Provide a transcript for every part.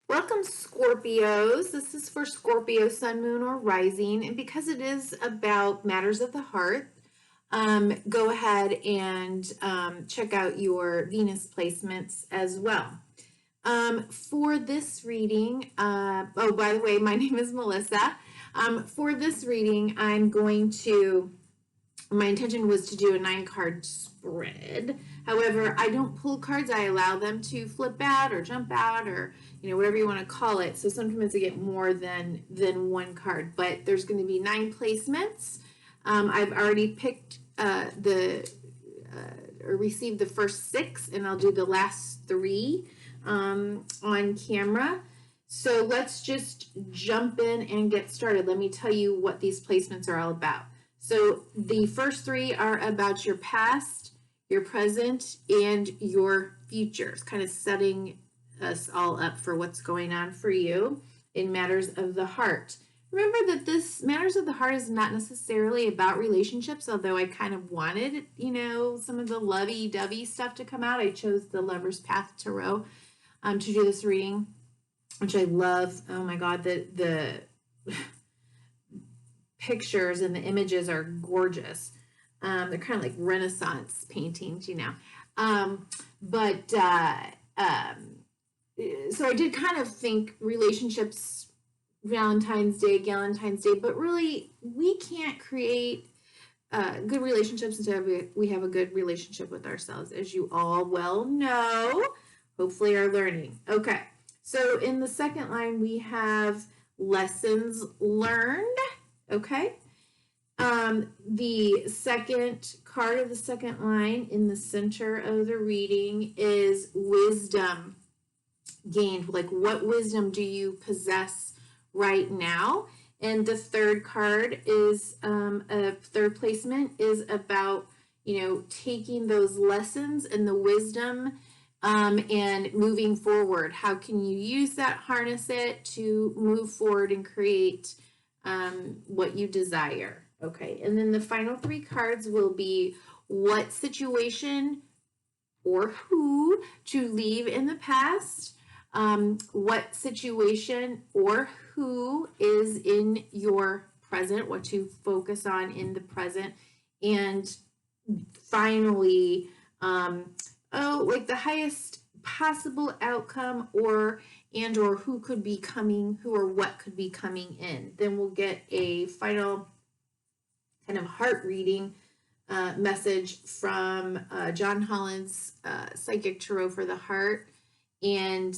Welcome, Scorpios. This is for Scorpio, Sun, Moon, or Rising. And because it is about matters of the heart, go ahead and check out your Venus placements as well. For this reading, oh, by the way, my name is Melissa. For this reading, my intention was to do a 9-card spread. However, I don't pull cards. I allow them to flip out or jump out or, whatever you want to call it. So sometimes I get more than one card, but there's going to be 9 placements. I've already picked or received the first 6, and I'll do the last 3 on camera. So let's just jump in and get started. Let me tell you what these placements are all about. So the first 3 are about your past, your present, and your future. It's kind of setting us all up for what's going on for you in matters of the heart. Remember that this matters of the heart is not necessarily about relationships, although I kind of wanted, some of the lovey-dovey stuff to come out. I chose the Lover's Path Tarot to do this reading, which I love. Oh my God, the pictures and the images are gorgeous. They're kind of like Renaissance paintings, So I did kind of think relationships, Valentine's Day, but really we can't create good relationships until we have a good relationship with ourselves, as you all well know, hopefully are learning. Okay, so in the second line we have lessons learned. Okay. The second card of the second line in the center of the reading is wisdom gained. Like, what wisdom do you possess right now? And the third card is a third placement is about, taking those lessons and the wisdom and moving forward. How can you use that, harness it to move forward and create what you desire? Okay, and then the final 3 cards will be what situation or who to leave in the past, what situation or who is in your present, what to focus on in the present, and finally, like the highest possible outcome or who could be coming, who or what could be coming in. Then we'll get a final kind of heart reading message from John Holland's Psychic Tarot for the Heart, and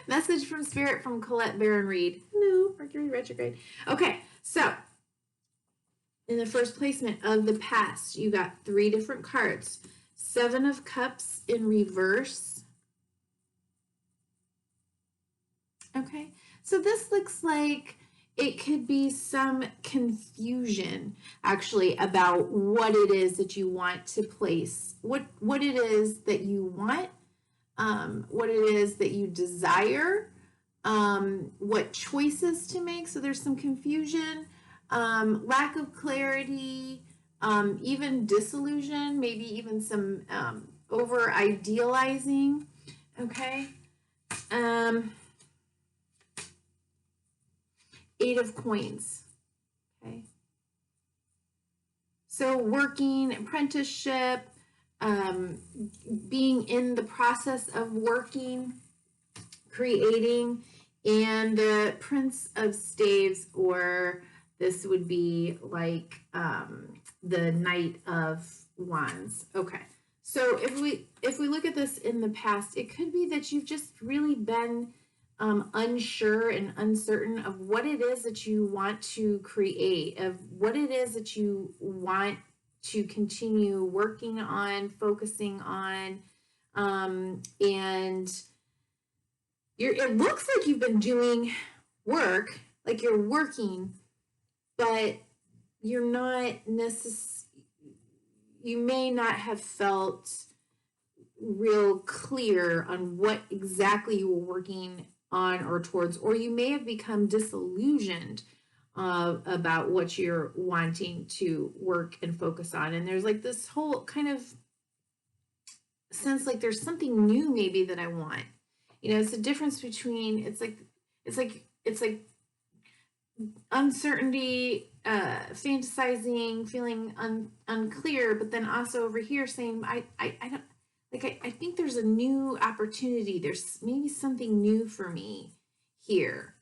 message from Spirit from Colette Baron Reed. Hello, Mercury retrograde. Okay, so in the first placement of the past, you got 3 different cards. 7 of Cups in reverse. Okay, so this looks like it could be some confusion actually about what it is that you want to place, what it is that you want, what it is that you desire, what choices to make. So there's some confusion, lack of clarity, even disillusion, maybe even some over idealizing. Okay. 8 of Coins. Okay. So working, apprenticeship, being in the process of working, creating, and the Prince of Staves, or this would be like the Knight of Wands. Okay. So if we look at this in the past, it could be that you've just really been unsure and uncertain of what it is that you want to create, of what it is that you want to continue working on, focusing on, and it looks like you've been doing work, like you're working, but you're not you may not have felt real clear on what exactly you were working on or towards, or you may have become disillusioned about what you're wanting to work and focus on. And there's like this whole kind of sense like there's something new maybe that I want. You know, it's the difference between, it's like uncertainty, fantasizing, feeling unclear, but then also over here saying, I don't, like, I think there's a new opportunity. There's maybe something new for me here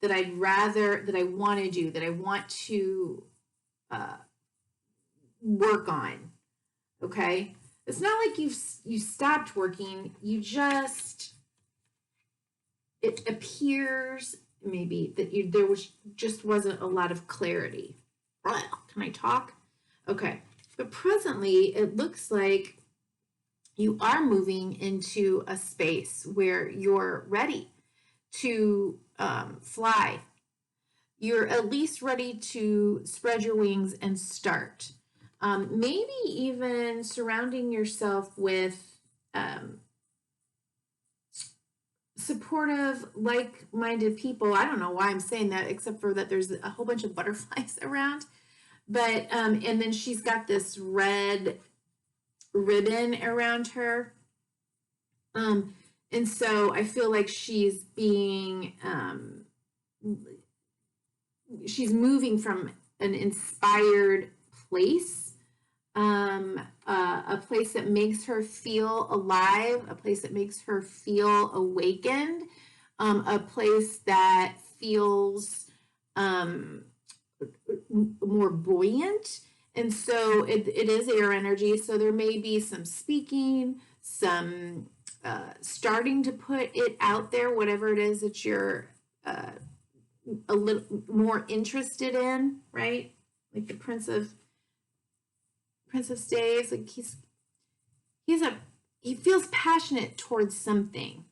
that that I want to do, that I want to work on. Okay. It's not like you stopped working. You just, it appears maybe that there just wasn't a lot of clarity. Can I talk? Okay. But presently it looks like you are moving into a space where you're ready to fly. You're at least ready to spread your wings and start. Maybe even surrounding yourself with supportive, like-minded people. I don't know why I'm saying that, except for that there's a whole bunch of butterflies around. But, and then she's got this red ribbon around her. And so I feel like she's being, she's moving from an inspired place, a place that makes her feel alive, a place that makes her feel awakened, a place that feels more buoyant. And so it is air energy. So there may be some speaking, some starting to put it out there, whatever it is that you're a little more interested in, right? Like the Prince of Staves, like he feels passionate towards something.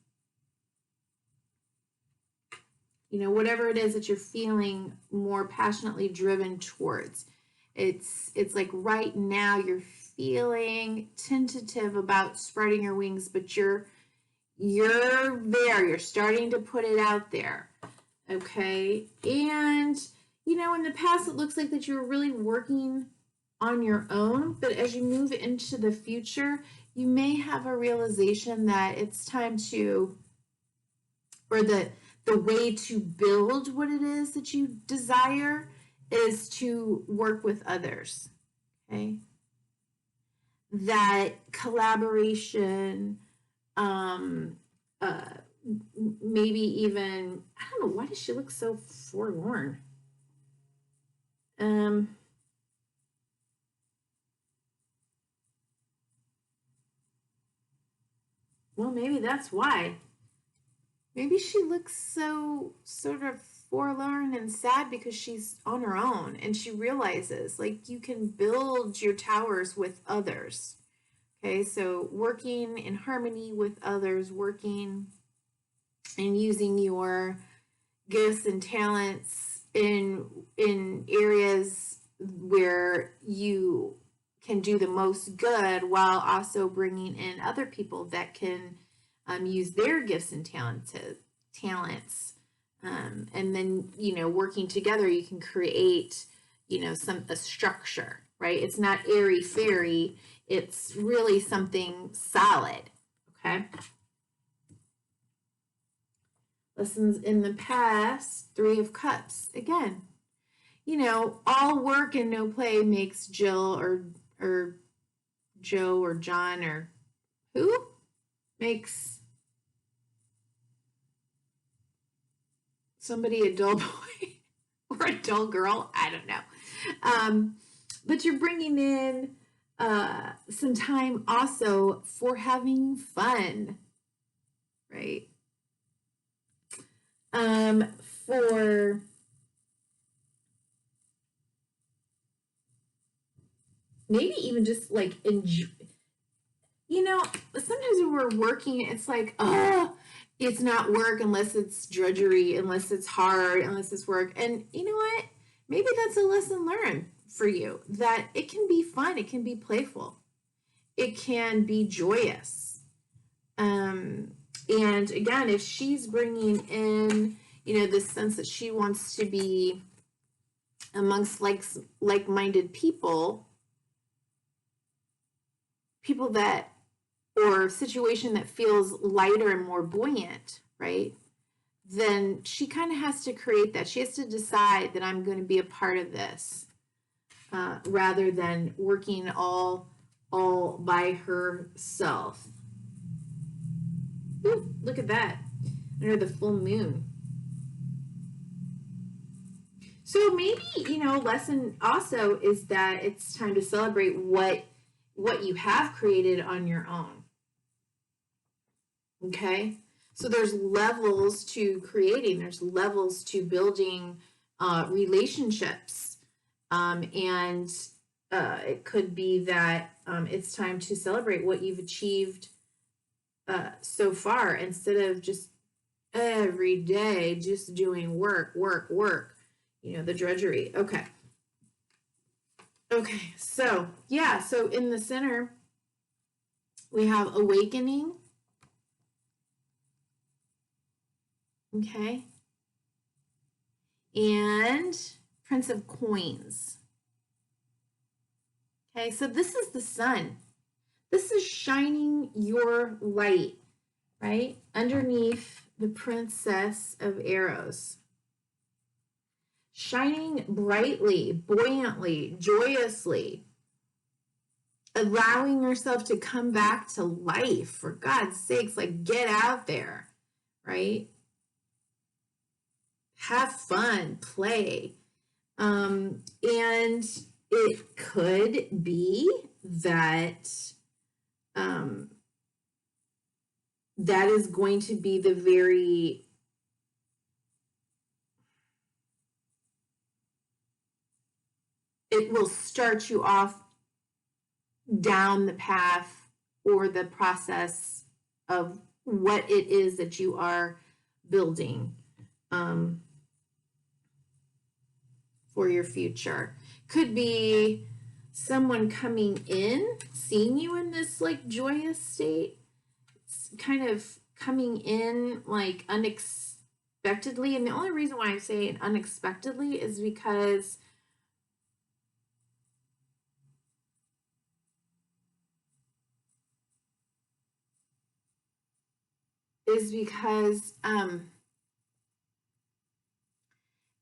You know, whatever it is that you're feeling more passionately driven towards. It's like right now you're feeling tentative about spreading your wings, but you're there. You're starting to put it out there. Okay. And, you know, in the past, it looks like that you're really working on your own, but as you move into the future, you may have a realization that it's time to, or the way to build what it is that you desire is to work with others. Okay. That collaboration, maybe even, I don't know, why does she look so forlorn? Well, maybe that's why. Maybe she looks so sort of forlorn and sad because she's on her own and she realizes like you can build your towers with others. Okay, so working in harmony with others, working and using your gifts and talents in areas where you can do the most good while also bringing in other people that can use their gifts and talents. And then, you know, working together, you can create, you know, a structure, right? It's not airy fairy. It's really something solid. Okay. Lessons in the past, 3 of Cups. Again, you know, all work and no play makes Jill or Joe or John or who makes somebody a dull boy or a dull girl. I don't know. But you're bringing in some time also for having fun, right? For maybe even just like enjoy, you know, sometimes when we're working, it's like, oh, it's not work unless it's drudgery, unless it's hard, unless it's work. And you know what? Maybe that's a lesson learned for you, that it can be fun. It can be playful. It can be joyous. And again, if she's bringing in, you know, this sense that she wants to be amongst like-minded people that or situation that feels lighter and more buoyant, right? Then she kind of has to create that. She has to decide that I'm going to be a part of this, rather than working all by herself. Ooh, look at that, under the full moon. So maybe, lesson also is that it's time to celebrate what you have created on your own. Okay? So there's levels to creating, there's levels to building relationships. And it could be that it's time to celebrate what you've achieved so far, instead of just every day just doing work, the drudgery. Okay, so yeah, so in the center we have awakening. Okay, and Prince of Coins. Okay, so this is the sun. This is shining your light, right? Underneath the Princess of Arrows. Shining brightly, buoyantly, joyously. Allowing yourself to come back to life. For God's sakes, like, get out there, right? Have fun, play. And it could be that that is going to be the very it will start you off down the path or the process of what it is that you are building for your future. Could be someone coming in, seeing you in this like joyous state, it's kind of coming in like unexpectedly. And the only reason why I say unexpectedly is because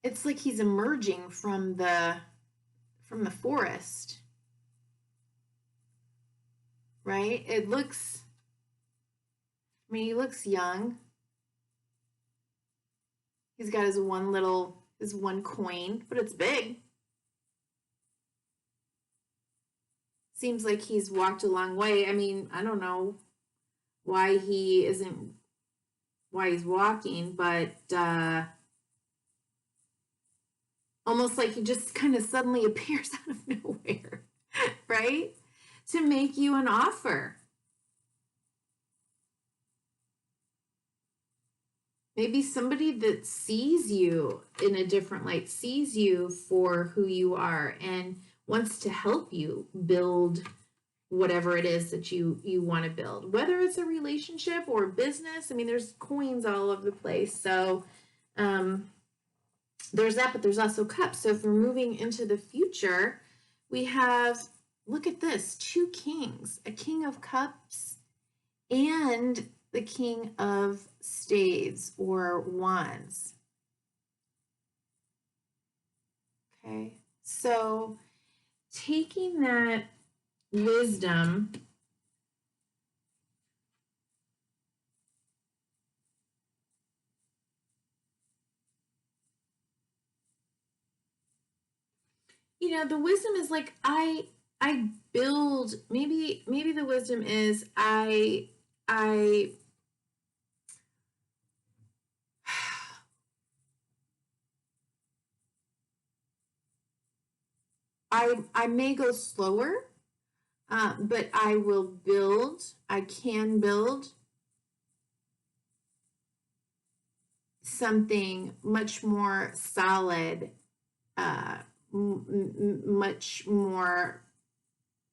it's like he's emerging from the forest, right? It looks, he looks young. He's got his one coin, but it's big. Seems like he's walked a long way. I mean, I don't know why he's walking, but almost like he just kind of suddenly appears out of nowhere, right? To make you an offer. Maybe somebody that sees you in a different light, sees you for who you are, and wants to help you build whatever it is that you want to build, whether it's a relationship or business. I mean, there's coins all over the place. So there's that, but there's also cups. So if we're moving into the future, we have, look at this, 2 kings, a king of cups and the king of staves or wands. Okay, so taking that wisdom the wisdom is like I build, maybe the wisdom is I may go slower, but I can build something much more solid, much more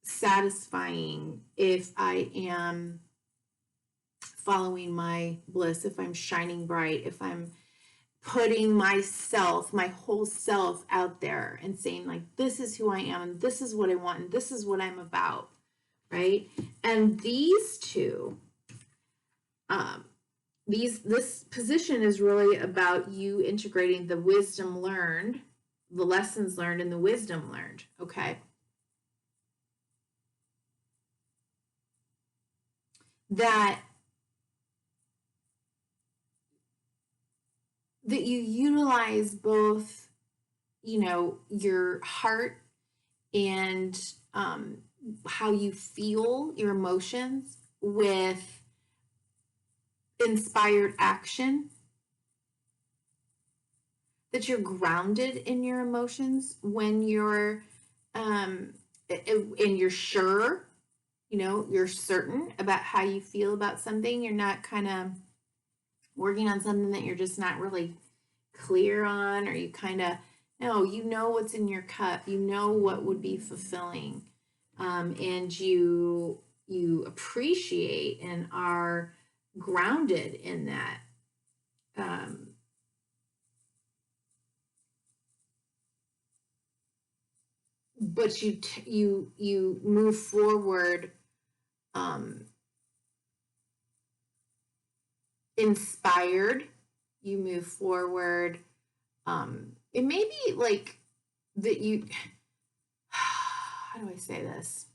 satisfying if I am following my bliss, if I'm shining bright, if I'm putting myself, my whole self out there and saying like, this is who I am, and this is what I want, and this is what I'm about, right? And these two, this position is really about you integrating the wisdom learned, the lessons learned, and the wisdom learned, okay? That you utilize both, you know, your heart and how you feel, your emotions, with inspired action, that you're grounded in your emotions when you're and you're sure, you know, you're certain about how you feel about something. You're not kind of working on something that you're just not really clear on, or you kind of, no, you know what's in your cup, you know what would be fulfilling, and you appreciate and are grounded in that. But you move forward inspired. You move forward. It may be like that you. How do I say this?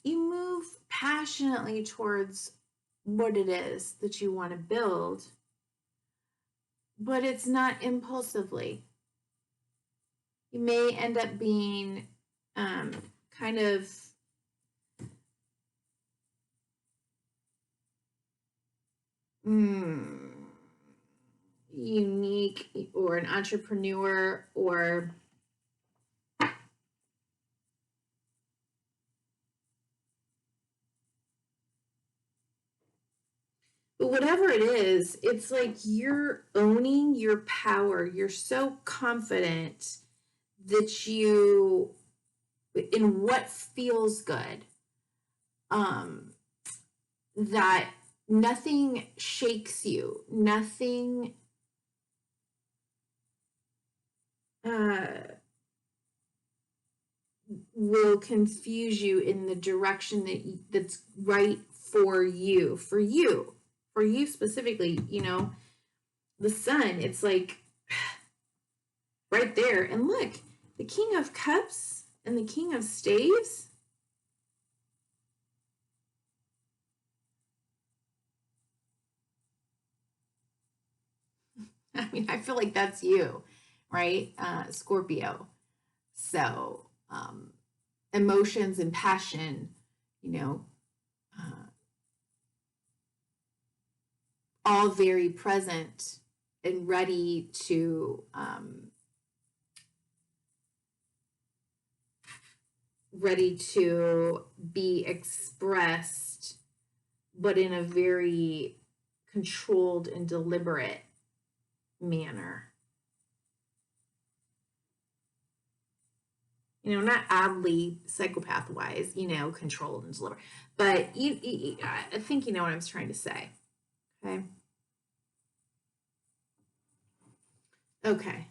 You move passionately towards what it is that you want to build, but it's not impulsively. You may end up being kind of unique, or an entrepreneur, or but whatever it is, it's like you're owning your power. You're so confident that you, in what feels good, that nothing shakes you, nothing will confuse you in the direction that's right for you, for you specifically. You know, the sun, it's like right there. And look, the King of Cups and the King of Staves. I mean, I feel like that's you, right? Scorpio. So, emotions and passion, you know, all very present and ready to be expressed, but in a very controlled and deliberate manner. You know, not oddly psychopath wise, you know, controlled and deliberate, but I think you know what I'm trying to say. Okay. Okay.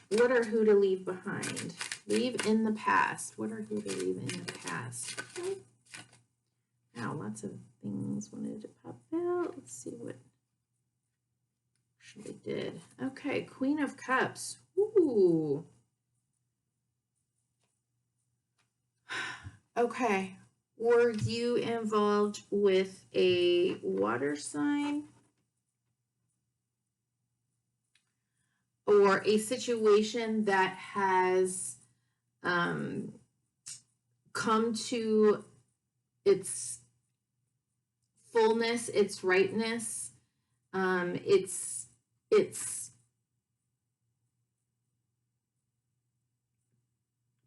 What are who to leave behind? Leave in the past. What are who to leave in the past? Okay. Wow, lots of things wanted to pop out. Let's see what actually did. Okay, Queen of Cups. Ooh. Okay. Were you involved with a water sign? Or a situation that has come to its fullness, its rightness, it's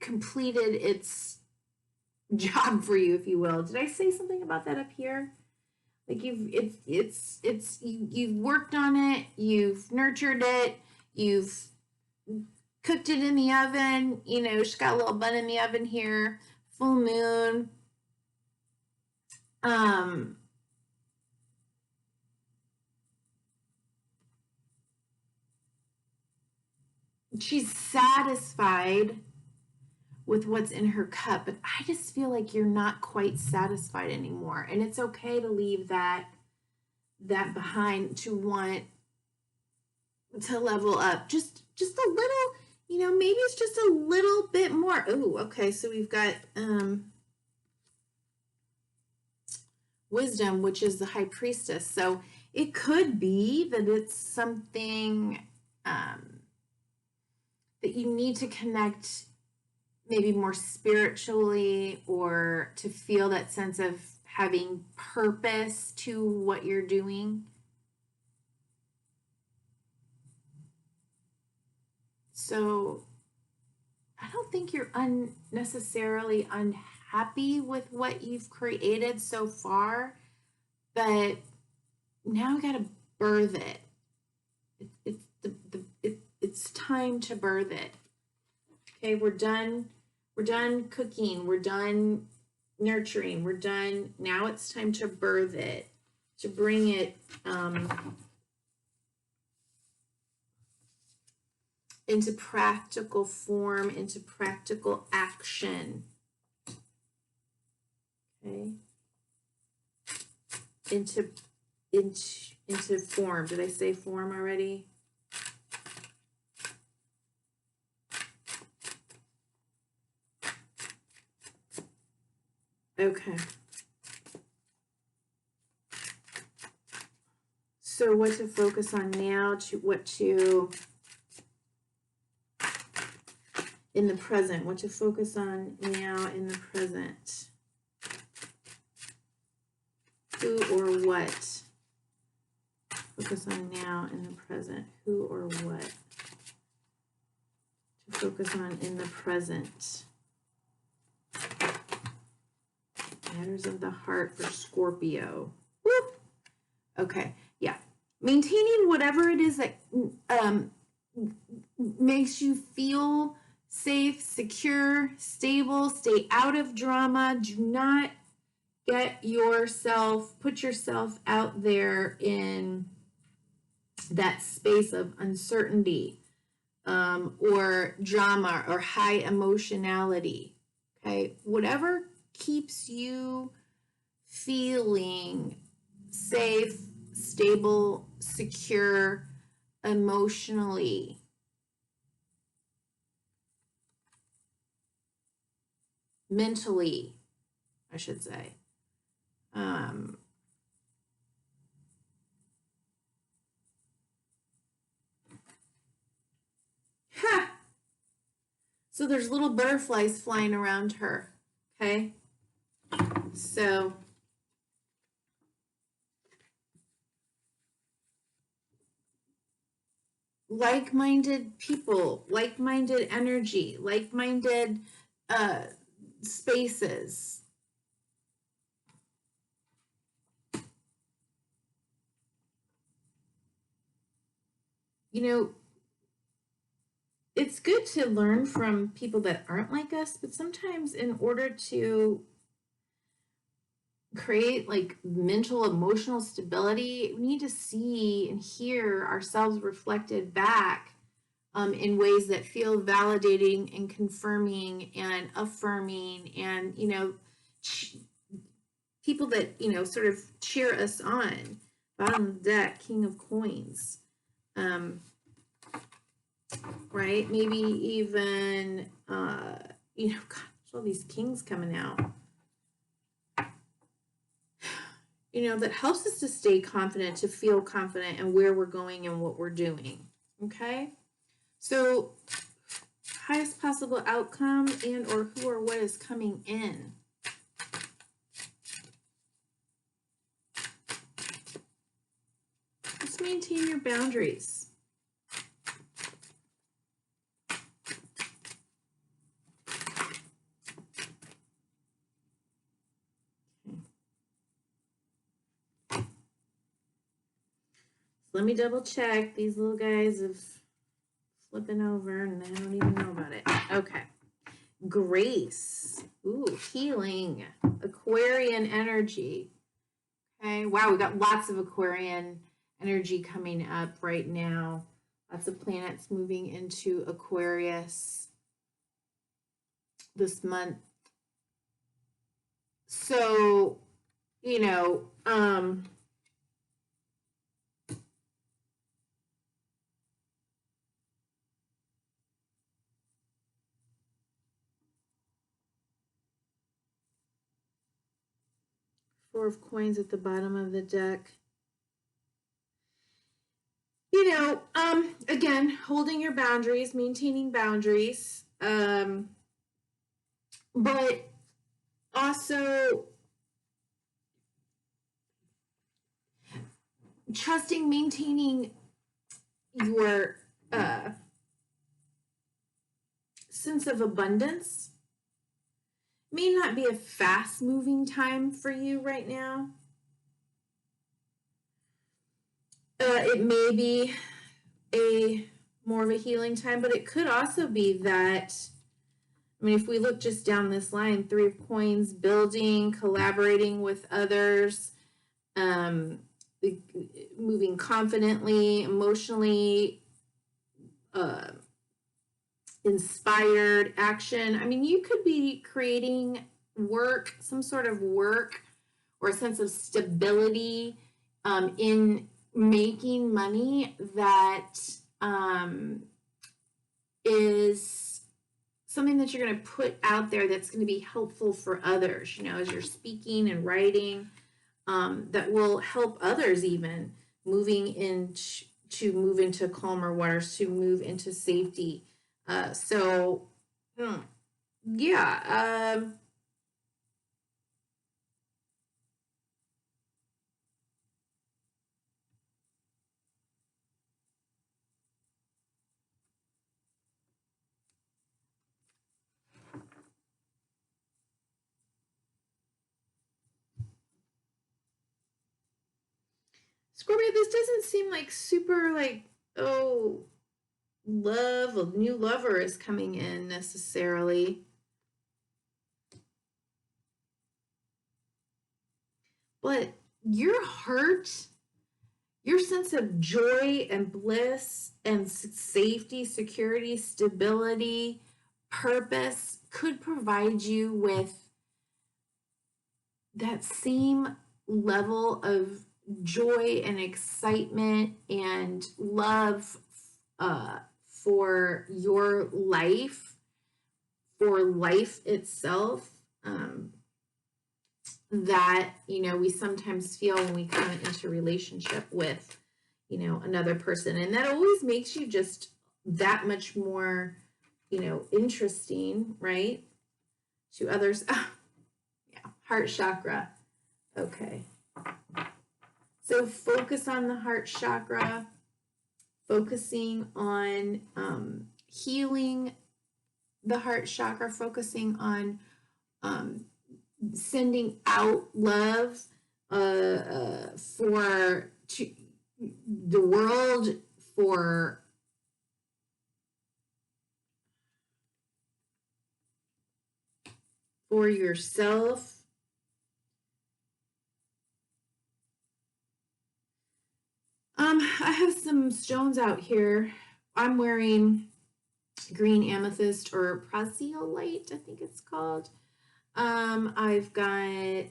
completed its job for you, if you will. Did I say something about that up here? Like you've worked on it, you've nurtured it, you've cooked it in the oven. You know, just got a little bun in the oven here. Full moon. she's satisfied with what's in her cup, but I just feel like you're not quite satisfied anymore. And it's okay to leave that behind, to want to level up just a little, maybe it's just a little bit more. Oh, okay. So we've got wisdom, which is the high priestess. So it could be that it's something that you need to connect maybe more spiritually, or to feel that sense of having purpose to what you're doing. So I don't think you're unnecessarily unhappy with what you've created so far, but now we got to birth it. It's time to birth it. Okay, we're done cooking, we're done nurturing, we're done. Now it's time to birth it, to bring it into practical form, into practical action. Okay, into form. Did I say form already? Okay. So what to focus on now, in the present, what to focus on now in the present. Who or what? Focus on now in the present. Who or what? To focus on in the present. Matters of the heart for Scorpio. Woo! Okay, yeah. Maintaining whatever it is that makes you feel safe, secure, stable. Stay out of drama. Do not put yourself out there in that space of uncertainty or drama or high emotionality. Okay, whatever keeps you feeling safe, stable, secure emotionally. Mentally, I should say. So there's little butterflies flying around her. Okay. So like-minded people, like-minded energy, like-minded spaces. It's good to learn from people that aren't like us, but sometimes in order to create like mental, emotional stability, we need to see and hear ourselves reflected back in ways that feel validating and confirming and affirming, and people that sort of cheer us on. Bottom of the deck, King of Coins. Right? Maybe even God, there's all these kings coming out. That helps us to stay confident, to feel confident in where we're going and what we're doing. Okay? So, highest possible outcome and or who or what is coming in. Just maintain your boundaries. Let me double check. These little guys have flipping over and I don't even know about it. Okay. Grace. Ooh, healing. Aquarian energy. Okay. Wow, we got lots of Aquarian energy coming up right now. Lots of planets moving into Aquarius this month. So, you know, Four of Coins at the bottom of the deck. You know, again, holding your boundaries, maintaining boundaries, but also trusting, maintaining your sense of abundance. May not be a fast-moving time for you right now. It may be more of a healing time, but it could also be that, I mean, if we look just down this line, Three of Coins, building, collaborating with others, moving confidently, emotionally, inspired action. I mean, you could be creating work, some sort of work or a sense of stability in making money that is something that you're going to put out there that's going to be helpful for others, you know, as you're speaking and writing, that will help others even moving into, to move into calmer waters, to move into safety. Yeah. Scorpio, this doesn't seem like super like, oh, love, a new lover is coming in necessarily. But your heart, your sense of joy and bliss and safety, security, stability, purpose could provide you with that same level of joy and excitement and love for your life, for life itself, that, you know, we sometimes feel when we come into relationship with, you know, another person. And that always makes you just that much more, you know, interesting, right, to others. Yeah, heart chakra. Okay. So focus on the heart chakra, focusing on healing the heart chakra, focusing on sending out love for the world, for yourself. I have some stones out here. I'm wearing green amethyst or prasiolite, I think it's called. I've got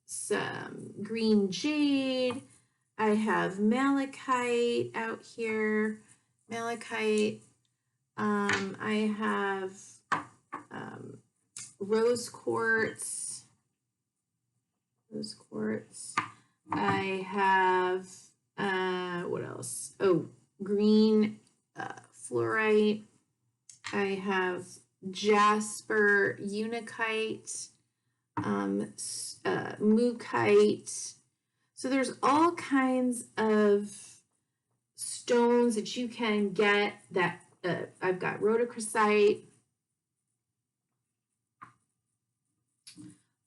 some green jade. I have malachite out here. Malachite. I have rose quartz. Rose quartz. I have what else? Oh, green fluorite. I have jasper, unakite, mookite. So there's all kinds of stones that you can get. That I've got rhodochrosite.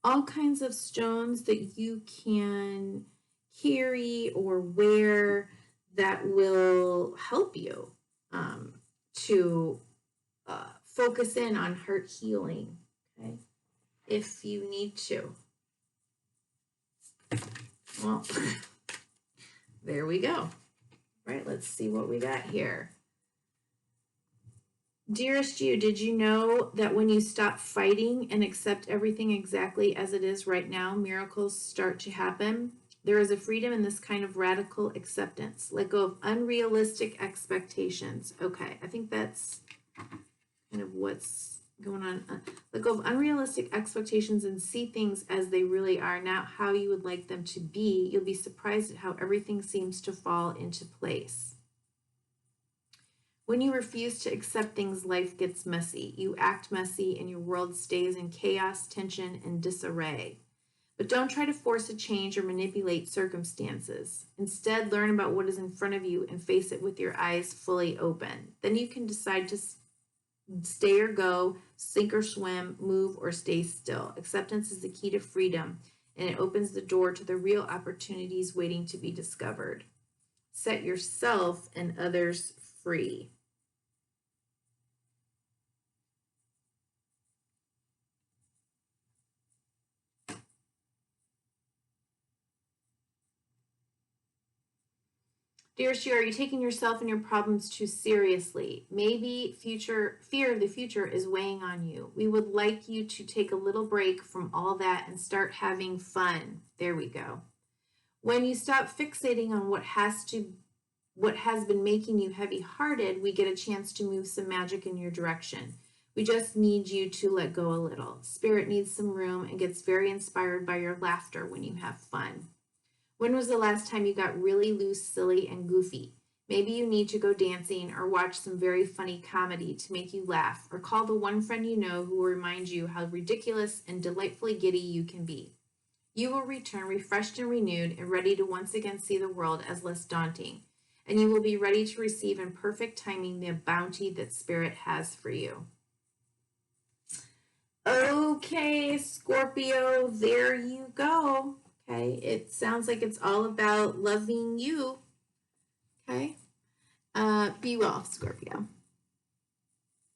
All kinds of stones that you can carry or wear that will help you to focus in on heart healing, okay, if you need to. Well, there we go, All right, let's see what we got here. Dearest you, did you know that when you stop fighting and accept everything exactly as it is right now, miracles start to happen? There is a freedom in this kind of radical acceptance. Let go of unrealistic expectations. Okay, I think that's kind of what's going on. Let go of unrealistic expectations and see things as they really are, not how you would like them to be. You'll be surprised at how everything seems to fall into place. When you refuse to accept things, life gets messy. You act messy and your world stays in chaos, tension, and disarray. But don't try to force a change or manipulate circumstances. Instead, learn about what is in front of you and face it with your eyes fully open. Then you can decide to stay or go, sink or swim, move or stay still. Acceptance is the key to freedom, and it opens the door to the real opportunities waiting to be discovered. Set yourself and others free. Dearest you, are you taking yourself and your problems too seriously? Maybe fear of the future is weighing on you. We would like you to take a little break from all that and start having fun. There we go. When you stop fixating on what has been making you heavy-hearted, we get a chance to move some magic in your direction. We just need you to let go a little. Spirit needs some room and gets very inspired by your laughter when you have fun. When was the last time you got really loose, silly, and goofy? Maybe you need to go dancing or watch some very funny comedy to make you laugh, or call the one friend you know who will remind you how ridiculous and delightfully giddy you can be. You will return refreshed and renewed and ready to once again see the world as less daunting, and you will be ready to receive in perfect timing the bounty that Spirit has for you. Okay, Scorpio, there you go. Okay, it sounds like it's all about loving you. Okay, be well, Scorpio.